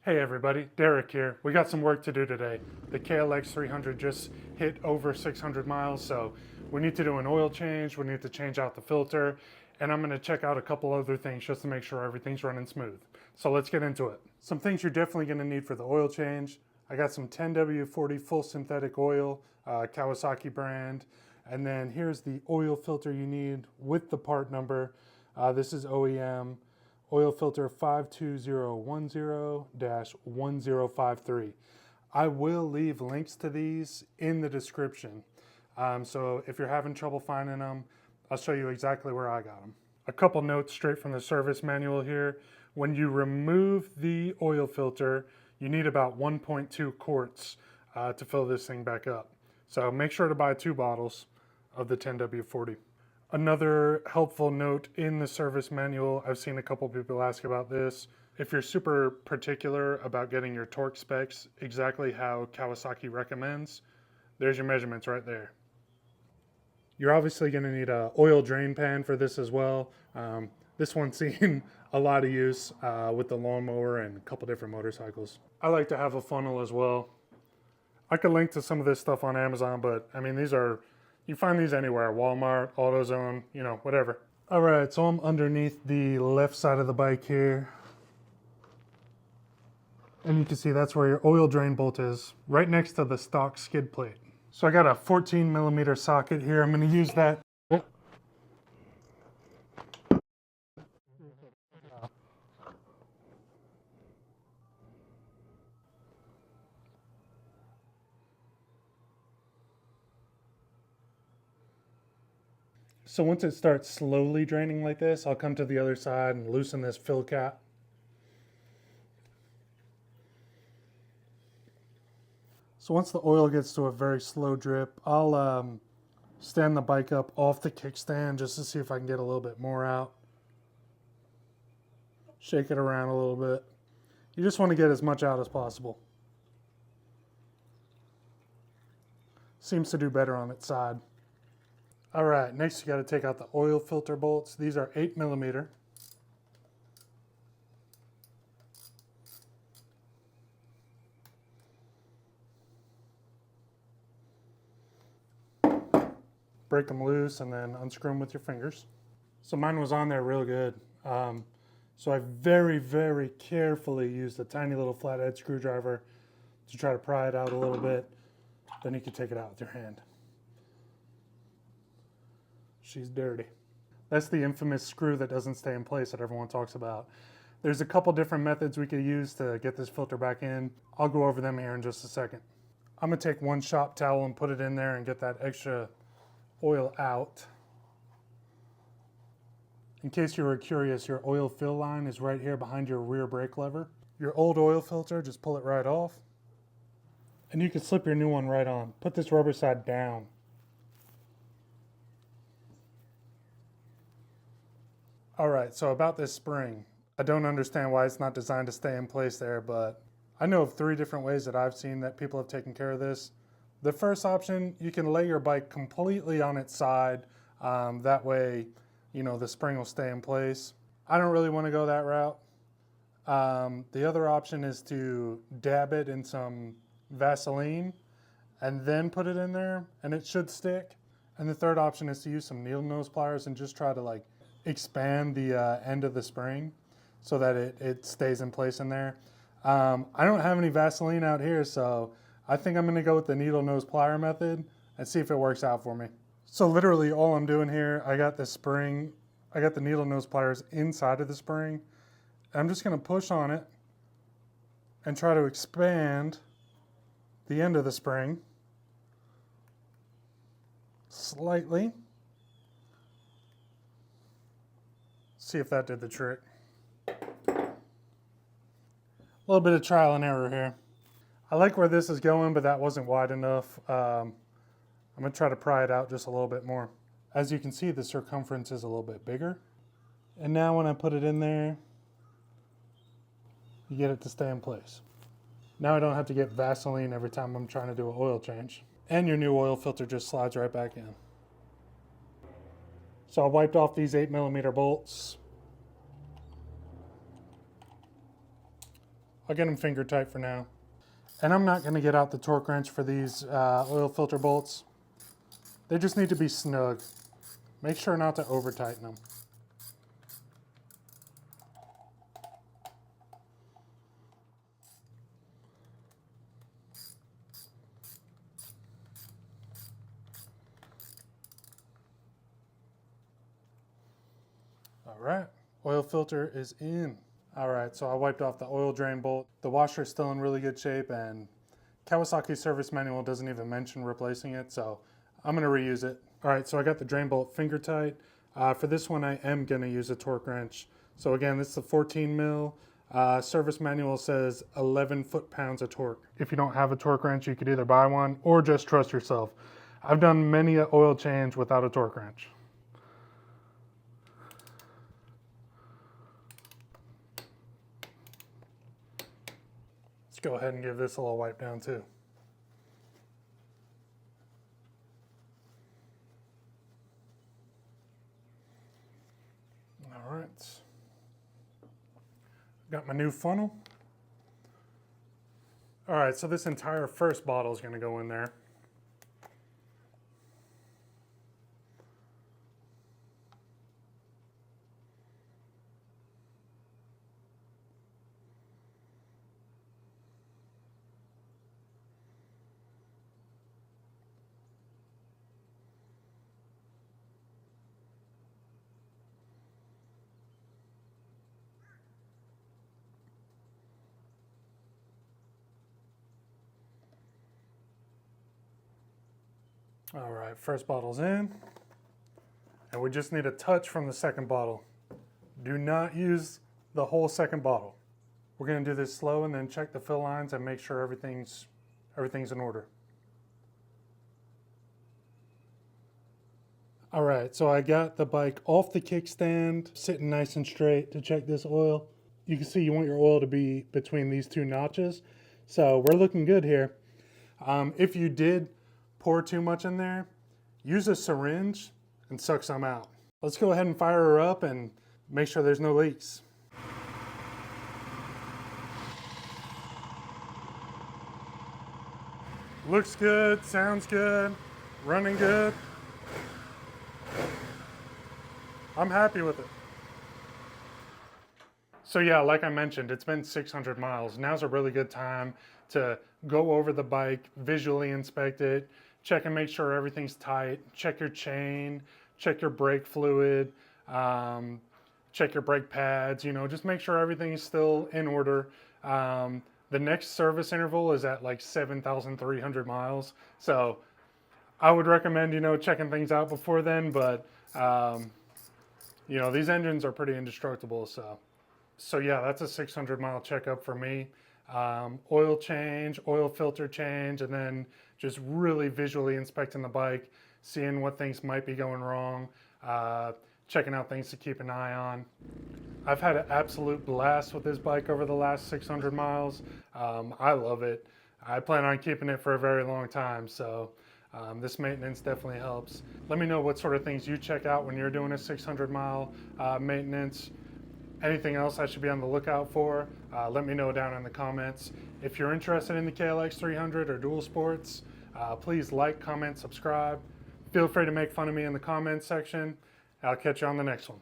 Hey everybody, Derek here. We got some work to do today. The KLX 300 just hit over 600 miles, so we need to do an oil change, we need to change out the filter, and I'm going to check out a couple other things just to make sure everything's running smooth. So let's get into it. Some things you're definitely going to need for the oil change. I got some 10W40 full synthetic oil, Kawasaki brand, and then here's the oil filter you need with the part number. This is OEM. Oil filter 52010-1053. I will leave links to these in the description. So if you're having trouble finding them, I'll show you exactly where I got them. A couple notes straight from the service manual here. When you remove the oil filter, you need about 1.2 quarts to fill this thing back up. So make sure to buy 2 bottles of the 10W40. Another helpful note in the service manual, I've seen a couple people ask about this. If you're super particular about getting your torque specs exactly how Kawasaki recommends, there's your measurements right there. You're obviously going to need an oil drain pan for this as well. This one's seen a lot of use with the lawnmower and a couple different motorcycles. I like to have a funnel as well. I could link to some of this stuff on Amazon, but I mean, you find these anywhere, Walmart, AutoZone, you know, whatever. All right, so I'm underneath the left side of the bike here. And you can see that's where your oil drain bolt is, right next to the stock skid plate. So I got a 14mm socket here. I'm gonna use that. So once it starts slowly draining like this, I'll come to the other side and loosen this fill cap. So once the oil gets to a very slow drip, I'll stand the bike up off the kickstand just to see if I can get a little bit more out. Shake it around a little bit. You just want to get as much out as possible. Seems to do better on its side. All right, next you got to take out the oil filter bolts. These are 8mm. Break them loose and then unscrew them with your fingers. So mine was on there real good. So I very, very carefully used a tiny little flathead screwdriver to try to pry it out a little bit. Then you can take it out with your hand. She's dirty. That's the infamous screw that doesn't stay in place that everyone talks about. There's a couple different methods we could use to get this filter back in. I'll go over them here in just a second. I'm gonna take one shop towel and put it in there and get that extra oil out. In case you were curious, your oil fill line is right here behind your rear brake lever. Your old oil filter, just pull it right off. And you can slip your new one right on. Put this rubber side down. All right, so about this spring, I don't understand why it's not designed to stay in place there, but I know of 3 different ways that I've seen that people have taken care of this. The first option, you can lay your bike completely on its side. That way, you know, the spring will stay in place. I don't really want to go that route. The other option is to dab it in some Vaseline and then put it in there and it should stick. And the third option is to use some needle nose pliers and just try to like expand the end of the spring so that it stays in place in there. I don't have any Vaseline out here, so I think I'm gonna go with the needle nose plier method and see if it works out for me. So literally all I'm doing here, I got the spring, I got the needle nose pliers inside of the spring. I'm just gonna push on it and try to expand the end of the spring slightly. See if that did the trick. A little bit of trial and error here. I like where this is going, but that wasn't wide enough. I'm gonna try to pry it out just a little bit more. As you can see, the circumference is a little bit bigger. And now when I put it in there, you get it to stay in place. Now I don't have to get Vaseline every time I'm trying to do an oil change. And your new oil filter just slides right back in. So I wiped off these 8mm bolts. I'll get them finger tight for now. And I'm not going to get out the torque wrench for these oil filter bolts. They just need to be snug. Make sure not to over tighten them. All right, oil filter is in. All right, so I wiped off the oil drain bolt. The washer is still in really good shape, and Kawasaki service manual doesn't even mention replacing it, so I'm gonna reuse it. All right, so I got the drain bolt finger tight. For this one, I am gonna use a torque wrench. So again, this is a 14 mil. Service manual says 11 foot-pounds of torque. If you don't have a torque wrench, you could either buy one or just trust yourself. I've done many an oil change without a torque wrench. Let's go ahead and give this a little wipe down too. All right. Got my new funnel. All right, so this entire first bottle is going to go in there. All right, first bottle's in, and we just need a touch from the second bottle. Do not use the whole second bottle. We're gonna do this slow and then check the fill lines and make sure everything's in order. All right, so I got the bike off the kickstand, sitting nice and straight to check this oil. You can see you want your oil to be between these two notches. So we're looking good here. If you did pour too much in there, use a syringe and suck some out. Let's go ahead and fire her up and make sure there's no leaks. Looks good, sounds good, running good. I'm happy with it. So yeah, like I mentioned, it's been 600 miles. Now's a really good time to go over the bike, visually inspect it, check and make sure everything's tight, check your chain, check your brake fluid, check your brake pads, you know, just make sure everything's still in order. The next service interval is at like 7,300 miles. So I would recommend, you know, checking things out before then, but you know, these engines are pretty indestructible. So yeah, that's a 600 mile checkup for me. Oil change, oil filter change, and then just really visually inspecting the bike, seeing what things might be going wrong, checking out things to keep an eye on. I've had an absolute blast with this bike over the last 600 miles. I love it. I plan on keeping it for a very long time, so this maintenance definitely helps. Let me know what sort of things you check out when you're doing a 600 mile maintenance. Anything else I should be on the lookout for, let me know down in the comments. If you're interested in the KLX 300 or dual sports, please like, comment, subscribe. Feel free to make fun of me in the comments section. I'll catch you on the next one.